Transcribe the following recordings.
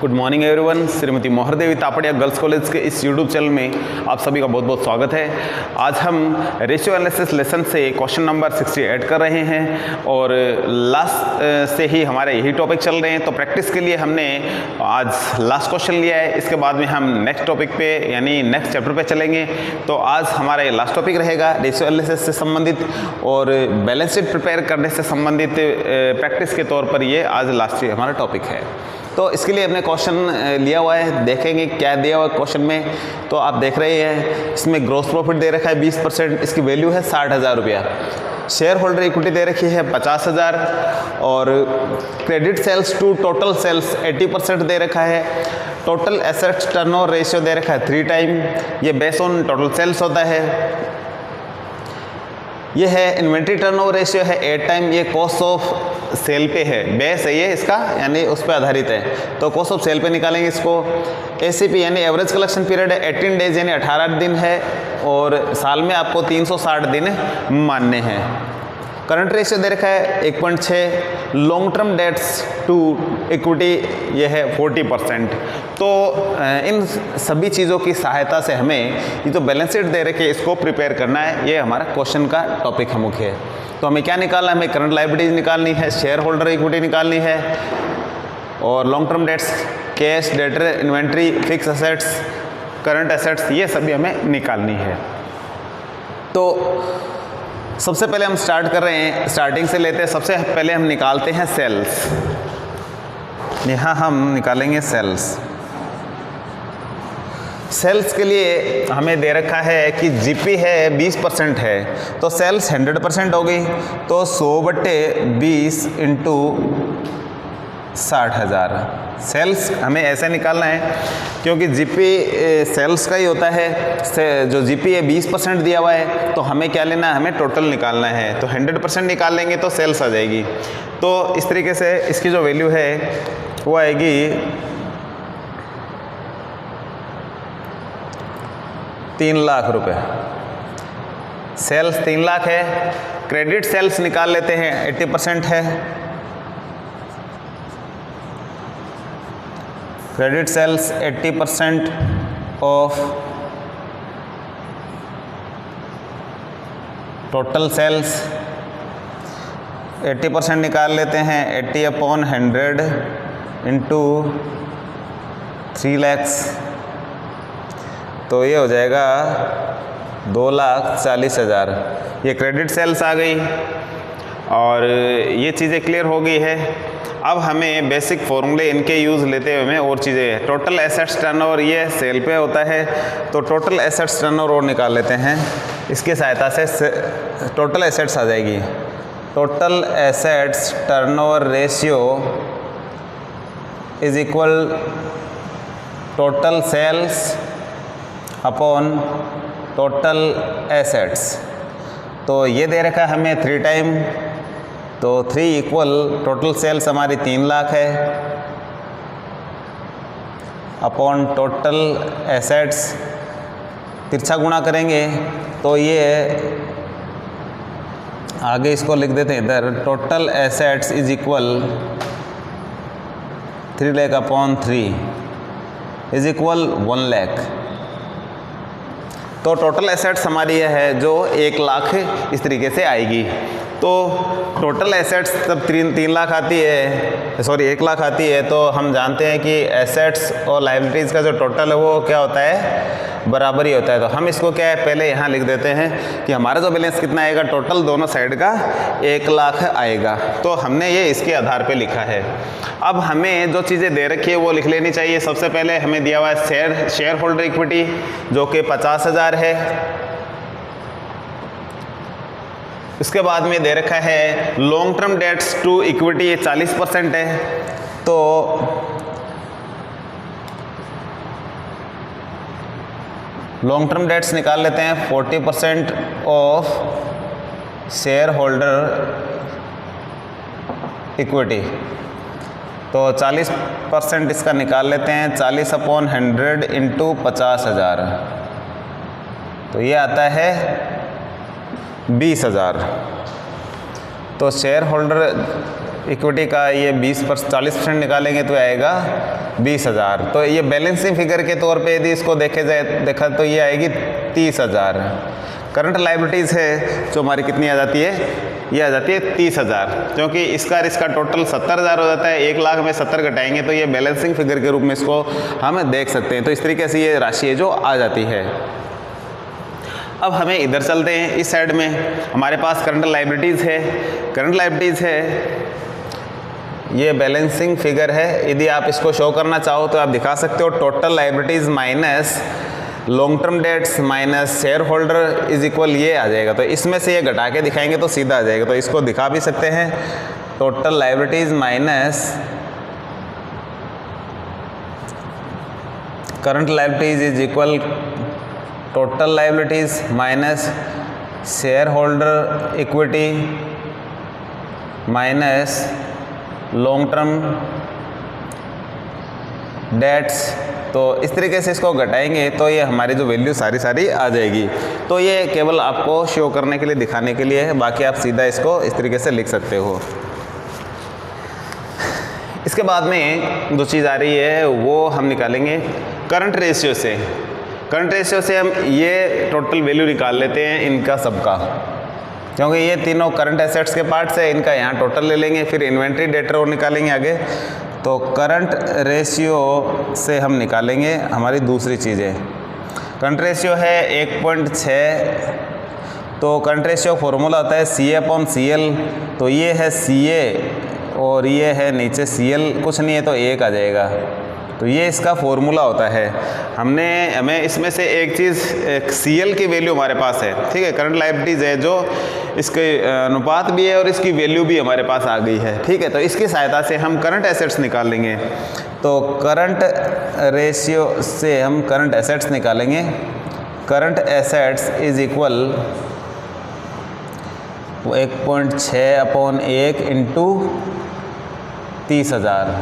Good morning everyone. Shrimati मोहर देवी Tapadia girls college के इस यूट्यूब चैनल में आप सभी का बहुत बहुत स्वागत है। आज हम रेशियो एनालिसिस लेसन से क्वेश्चन नंबर 68 कर रहे हैं और लास्ट से ही हमारे यही टॉपिक चल रहे हैं। तो प्रैक्टिस के लिए हमने आज लास्ट क्वेश्चन लिया है, इसके बाद में हम नेक्स्ट टॉपिक पे यानी नेक्स्ट चैप्टर पे चलेंगे। तो आज हमारा ये लास्ट टॉपिक रहेगा रेशियो एनालिसिस से संबंधित और बैलेंस शीट प्रिपेयर करने से संबंधित प्रैक्टिस के तौर पर ये आज लास्ट हमारा टॉपिक है। तो इसके लिए हमने क्वेश्चन लिया हुआ है, देखेंगे क्या दिया हुआ है क्वेश्चन में। तो आप देख रहे हैं इसमें ग्रॉस प्रॉफिट दे रखा है 20%, इसकी वैल्यू है 60,000 रुपया। शेयर होल्डर इक्विटी दे रखी है 50,000 और credit sales to total sales 80% दे रखा है। टोटल एसेट्स टर्नओवर रेशियो दे रखा है 3 टाइम, ये बेस ऑन टोटल सेल्स होता है। ये है इन्वेंट्री टर्नओवर रेशियो है 8 टाइम, ये कॉस्ट ऑफ सेल पे है, बेस है ये इसका यानी उस पर आधारित है। तो कॉस्ट ऑफ सेल पे निकालेंगे इसको। एसीपी यानी एवरेज कलेक्शन पीरियड है 18 डेज यानी 18 दिन है और साल में आपको 360 दिन मानने हैं। करंट रेशियो दे रखा है 1.6। Long term debts to equity ये है 40%। तो इन सभी चीज़ों की सहायता से हमें ये जो बैलेंस शीट दे रखे इसको प्रिपेयर करना है, ये हमारा क्वेश्चन का टॉपिक है मुख्य है। तो हमें क्या निकालना है, हमें करंट लायबिलिटीज निकालनी है, शेयर होल्डर इक्विटी निकालनी है और long term dates, cash, debtor, inventory, fix assets, current assets, ये सभी हमें निकालनी है। तो सबसे पहले हम स्टार्ट कर रहे हैं, स्टार्टिंग से लेते हैं। सबसे पहले हम निकालते हैं सेल्स। यहाँ हम निकालेंगे सेल्स। सेल्स के लिए हमें दे रखा है कि जीपी है 20% है, तो सेल्स 100% हो गई। तो 100/20 इंटू 60,000 सेल्स हमें ऐसे निकालना है क्योंकि जीपी सेल्स का ही होता है। जो जीपी है 20% दिया हुआ है, तो हमें क्या लेना है, हमें टोटल निकालना है। तो 100% निकाल लेंगे तो सेल्स आ जाएगी। तो इस तरीके से इसकी जो वैल्यू है वो आएगी 3 लाख रुपए। सेल्स 3 लाख है। क्रेडिट सेल्स निकाल लेते हैं, 80% है। Credit sales 80% of total sales. 80% निकाल लेते हैं, 80/100 इंटू 3 लाख, तो ये हो जाएगा 2,40,000। ये क्रेडिट सेल्स आ गई और ये चीज़ें क्लियर हो गई है। अब हमें बेसिक फॉर्मूले इनके यूज़ लेते हुए हमें और चीज़ें, टोटल एसेट्स टर्नओवर ये सेल पे होता है, तो टोटल एसेट्स टर्नओवर और निकाल लेते हैं। इसकी सहायता से टोटल एसेट्स आ जाएगी। Total assets turnover ratio is equal total sales upon total assets. तो ये दे रखा है हमें 3 टाइम, तो 3 इक्वल टोटल सेल्स हमारी 3 लाख है अपॉन टोटल एसेट्स, तिरछा गुणा करेंगे तो ये आगे इसको लिख देते हैं इधर। Total assets is equal 3 lakh upon 3 is equal 1 lakh. तो टोटल एसेट्स हमारी यह है जो 1 लाख इस तरीके से आएगी। तो टोटल एसेट्स जब 3 लाख आती है, सॉरी 1 लाख आती है, तो हम जानते हैं कि एसेट्स और लायबिलिटीज़ का जो टोटल है वो क्या होता है, बराबर ही होता है। तो हम इसको क्या है, पहले यहाँ लिख देते हैं कि हमारा जो बैलेंस कितना आएगा, टोटल दोनों साइड का 1 लाख आएगा। तो हमने ये इसके आधार पे लिखा है। अब हमें जो चीज़ें दे रखी है वो लिख लेनी चाहिए। सबसे पहले हमें दिया हुआ है शेयर होल्डर इक्विटी जो कि 50,000 है। इसके बाद में दे रखा है long term debts to equity, ये 40% है। तो लॉन्ग टर्म डेट्स निकाल लेते हैं, 40% ऑफ शेयर होल्डर इक्विटी। तो 40% इसका निकाल लेते हैं, 40/100 इंटू 50,000, तो ये आता है 20,000। तो शेयर होल्डर इक्विटी का ये 40% निकालेंगे तो आएगा 20,000। तो ये बैलेंसिंग फिगर के तौर पे यदि इसको देखा तो ये आएगी 30,000। करंट लाइबिलिटीज़ है जो हमारी कितनी आ जाती है, ये आ जाती है 30,000, क्योंकि इसका और इसका टोटल 70,000 हो जाता है। 1 लाख में 70 घटाएंगे तो ये बैलेंसिंग फिगर के रूप में इसको हम देख सकते हैं। तो इस तरीके से ये राशि है जो आ जाती है। अब हमें इधर चलते हैं, इस साइड में हमारे पास करंट लाइबिलिटीज़ है। करंट लाइबिलिटीज़ है, ये बैलेंसिंग फिगर है। यदि आप इसको शो करना चाहो तो आप दिखा सकते हो total liabilities minus long term dates minus share holder is equal ये आ जाएगा। तो इसमें से ये घटा के दिखाएंगे तो सीधा आ जाएगा। तो इसको दिखा भी सकते हैं, total liabilities minus current liabilities is equal total liabilities minus share holder equity minus long term dates. तो इस तरीके से इसको घटाएंगे तो ये हमारी जो वैल्यू सारी आ जाएगी। तो ये केवल आपको शो करने के लिए, दिखाने के लिए है, बाकी आप सीधा इसको इस तरीके से लिख सकते हो। इसके बाद में जो चीज़ आ रही है वो हम निकालेंगे करंट रेशियो से। करंट रेशियो से हम ये टोटल वैल्यू निकाल लेते हैं इनका सबका, क्योंकि ये तीनों करंट एसेट्स के पार्ट्स है। इनका यहाँ टोटल ले लेंगे, फिर इन्वेंट्री डेटर और निकालेंगे आगे। तो करंट रेशियो से हम निकालेंगे हमारी दूसरी चीज़ें। करंट रेशियो है 1.6। तो करंट रेशियो फॉर्मूला होता है CA/CL। तो ये है CA और ये है नीचे CL, कुछ नहीं है तो 1 आ जाएगा। तो ये इसका फॉर्मूला होता है। हमें इसमें से एक चीज़ CL की वैल्यू हमारे पास है, ठीक है। करंट लायबिलिटीज़ है जो इसके अनुपात भी है और इसकी वैल्यू भी हमारे पास आ गई है, ठीक है। तो इसकी सहायता से हम करंट एसेट्स निकाल लेंगे। तो करंट रेशियो से हम करंट एसेट्स निकालेंगे। Current assets is equal 1.6/1 into 30,000,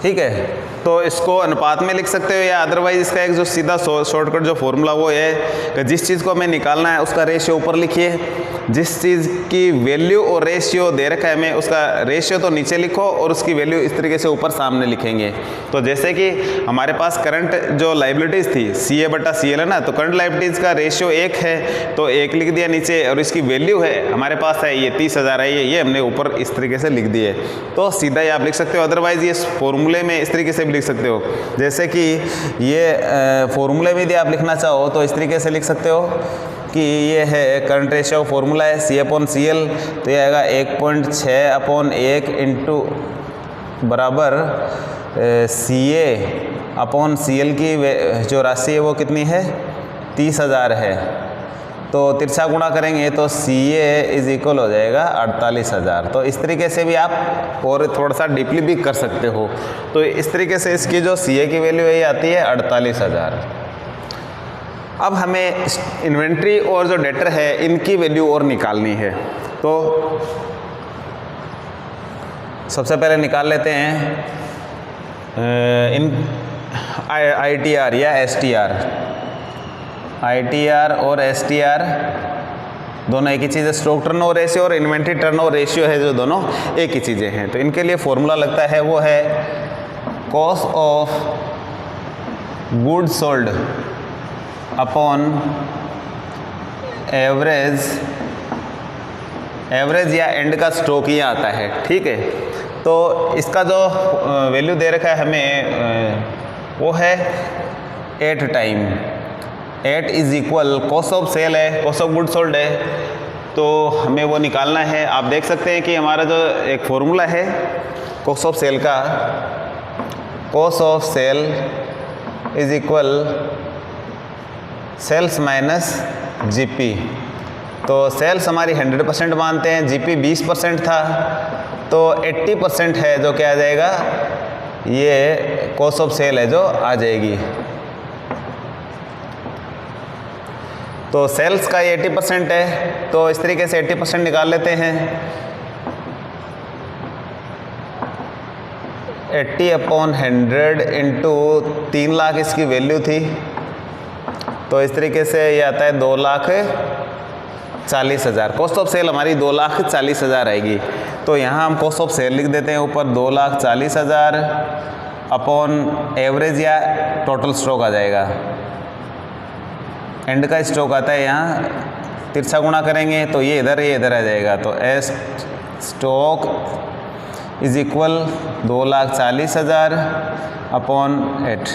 ठीक है। तो इसको अनुपात में लिख सकते हो या अदरवाइज इसका एक जो सीधा शॉर्टकट जो फॉर्मूला वो है कि जिस चीज़ को हमें निकालना है उसका रेशियो ऊपर लिखिए, जिस चीज़ की वैल्यू और रेशियो दे रखा है हमें उसका रेशियो तो नीचे लिखो और उसकी वैल्यू इस तरीके से ऊपर सामने लिखेंगे। तो जैसे कि हमारे पास करंट जो लाइबिलिटीज़ थी CA/CL है ना, तो करंट लाइबिलिटीज़ का रेशियो 1 है तो 1 लिख दिया नीचे, और इसकी वैल्यू है हमारे पास है ये 30,000 है, ये हमने ऊपर इस तरीके से लिख दिए। तो सीधा ही आप लिख सकते हो, अदरवाइज ये फॉर्मूले में इस तरीके से लिख सकते हो। जैसे कि ये फॉर्मूले में यदि आप लिखना चाहो तो इस तरीके से लिख सकते हो कि ये है करंट रेशियो फॉर्मूला है CA/CL। तो ये आएगा 1.6/1 इंटू बराबर CA/CL की जो राशि है वो कितनी है, 30,000 है। तो तिरछा गुणा करेंगे तो CA इज इक्वल हो जाएगा 48,000। तो इस तरीके से भी आप और थोड़ा सा डीपली भी कर सकते हो। तो इस तरीके से इसकी जो CA की वैल्यू है ये आती है 48,000। अब हमें इन्वेंट्री और जो डेटर है इनकी वैल्यू और निकालनी है। तो सबसे पहले निकाल लेते हैं इन ITR या STR। ITR और STR दोनों एक ही चीज़ है। स्टॉक टर्नओवर रेशियो और इन्वेंट्री टर्नओवर रेशियो है जो दोनों एक ही चीज़ें हैं। तो इनके लिए फॉर्मूला लगता है वो है cost of goods sold upon average या एंड का स्टॉक ये आता है, ठीक है। तो इसका जो वैल्यू दे रखा है हमें वो है 8 time 8 is equal cost of sale है, कॉस्ट ऑफ गुड सोल्ड है। तो हमें वो निकालना है। आप देख सकते हैं कि हमारा जो एक फॉर्मूला है कॉस्ट ऑफ सेल का, cost of sale is equal sales minus GP। तो सेल्स हमारी 100% मानते हैं, GP 20% था, तो 80% है जो क्या आ जाएगा, ये कॉस्ट ऑफ सेल है जो आ जाएगी। तो सेल्स का ये 80% है, तो इस तरीके से 80% निकाल लेते हैं। 80/100 इंटू 3 लाख इसकी वैल्यू थी, तो इस तरीके से ये आता है 2,40,000। कॉस्ट ऑफ सेल हमारी 2,40,000 आएगी। तो यहाँ हम कॉस्ट ऑफ सेल लिख देते हैं ऊपर 2,40,000 अपॉन एवरेज या टोटल स्टॉक आ जाएगा। एंड का स्टॉक आता है यहाँ, तिरछा गुणा करेंगे तो ये इधर आ जाएगा। तो as stock is equal 2,40,000 upon 8,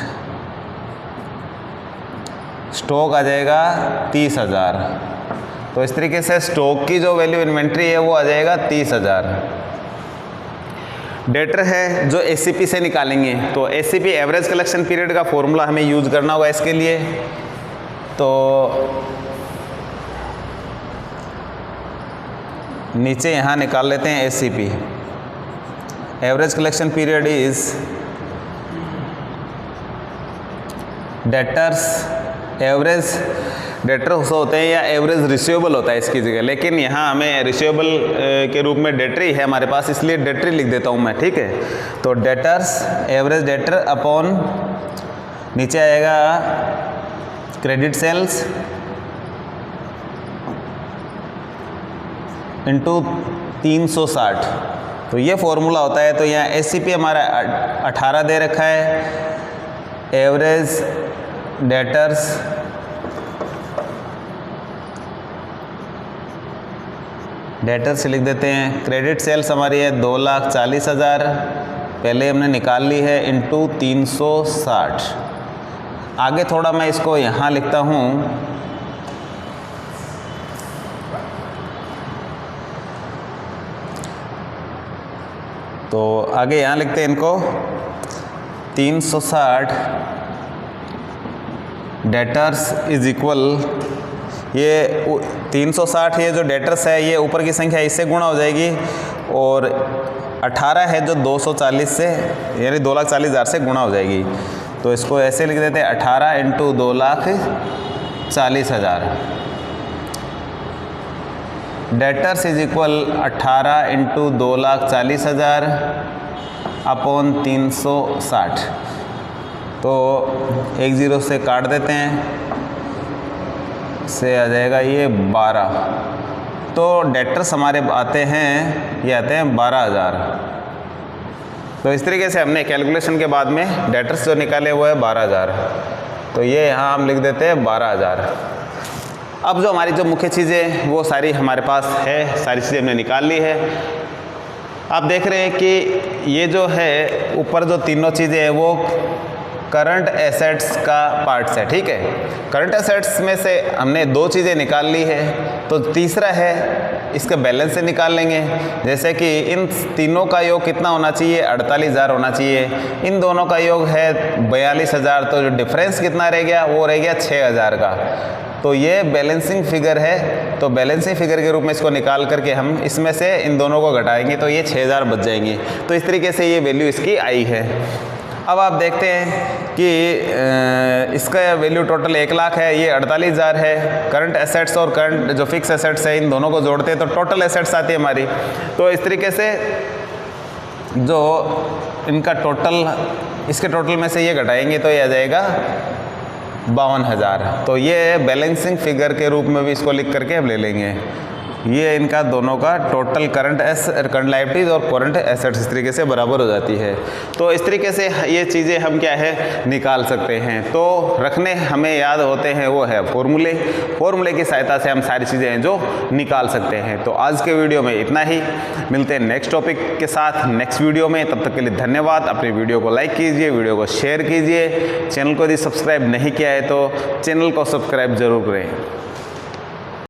stock आ जाएगा 30,000। तो इस तरीके से स्टॉक की जो वैल्यू इन्वेंट्री है वो आ जाएगा 30,000। डेटर है जो एसीपी से निकालेंगे, तो एसीपी एवरेज कलेक्शन पीरियड का फॉर्मूला हमें यूज करना होगा इसके लिए। तो नीचे यहाँ निकाल लेते हैं ACP, average collection period is debtors, average debtor होते हैं या एवरेज रिसीवेबल होता है इसकी जगह, लेकिन यहाँ हमें रिसीवेबल के रूप में डेटरी है हमारे पास, इसलिए डेटरी लिख देता हूँ मैं, ठीक है। तो डेटर्स एवरेज डेटर अपॉन नीचे आएगा क्रेडिट सेल्स इंटू 360, तो ये फॉर्मूला होता है। तो यहाँ एसीपी हमारा 18 दे रखा है, एवरेज डेटर्स डेटर्स लिख देते हैं। क्रेडिट सेल्स हमारी है 2,40,000 पहले हमने निकाल ली है इंटू 360। आगे थोड़ा मैं इसको यहाँ लिखता हूँ, तो आगे यहाँ लिखते हैं इनको 360 डेटर्स इज इक्वल, ये 360 ये जो डेटर्स है ये ऊपर की संख्या इससे गुणा हो जाएगी, और 18 है जो 240 से यानी 2,40,000 से गुणा हो जाएगी। तो इसको ऐसे लिख देते हैं 18 into 2,40,000। Debtors is equal 18 into 2,40,000 upon 360। तो 1 0 से काट देते हैं, से आ जाएगा ये 12। तो डेटर्स हमारे आते हैं, ये आते हैं 12,000। तो इस तरीके से हमने कैलकुलेशन के बाद में डेटर्स जो निकाले वो है 12,000। तो ये यहाँ हम लिख देते हैं 12,000। अब जो हमारी जो मुख्य चीज़ें वो सारी हमारे पास है, सारी चीज़ें हमने निकाल ली है। आप देख रहे हैं कि ये जो है ऊपर जो तीनों चीज़ें हैं वो करंट एसेट्स का पार्ट्स है, ठीक है। करंट एसेट्स में से हमने 2 चीज़ें निकाल ली है, तो तीसरा है इसके बैलेंस से निकाल लेंगे। जैसे कि इन तीनों का योग कितना होना चाहिए, 48,000 होना चाहिए। इन दोनों का योग है 42,000, तो जो डिफरेंस कितना रह गया वो रह गया 6,000 का। तो ये बैलेंसिंग फिगर है, तो बैलेंसिंग फिगर के रूप में इसको निकाल करके हम इसमें से इन दोनों को घटाएंगे तो ये 6,000 बच जाएंगे। तो इस तरीके से ये वैल्यू इसकी आई है। अब आप देखते हैं कि इसका वैल्यू टोटल 1,00,000 है, ये 48,000 है। करंट एसेट्स और करंट जो फिक्स एसेट्स है इन दोनों को जोड़ते हैं तो टोटल एसेट्स आती है हमारी। तो इस तरीके से जो इनका टोटल, इसके टोटल में से ये घटाएंगे तो ये आ जाएगा 52,000। तो ये बैलेंसिंग फिगर के रूप में भी इसको लिख करके हम ले लेंगे। ये इनका दोनों का टोटल करंट लायबिलिटीज और करंट एसेट्स इस तरीके से बराबर हो जाती है। तो इस तरीके से ये चीज़ें हम क्या है निकाल सकते हैं। तो रखने हमें याद होते हैं वो है फॉर्मूले की सहायता से हम सारी चीज़ें हैं जो निकाल सकते हैं। तो आज के वीडियो में इतना ही, मिलते हैं नेक्स्ट टॉपिक के साथ नेक्स्ट वीडियो में। तब तक के लिए धन्यवाद। अपनी वीडियो को लाइक कीजिए, वीडियो को शेयर कीजिए, चैनल को यदि सब्सक्राइब नहीं किया है तो चैनल को सब्सक्राइब जरूर करें।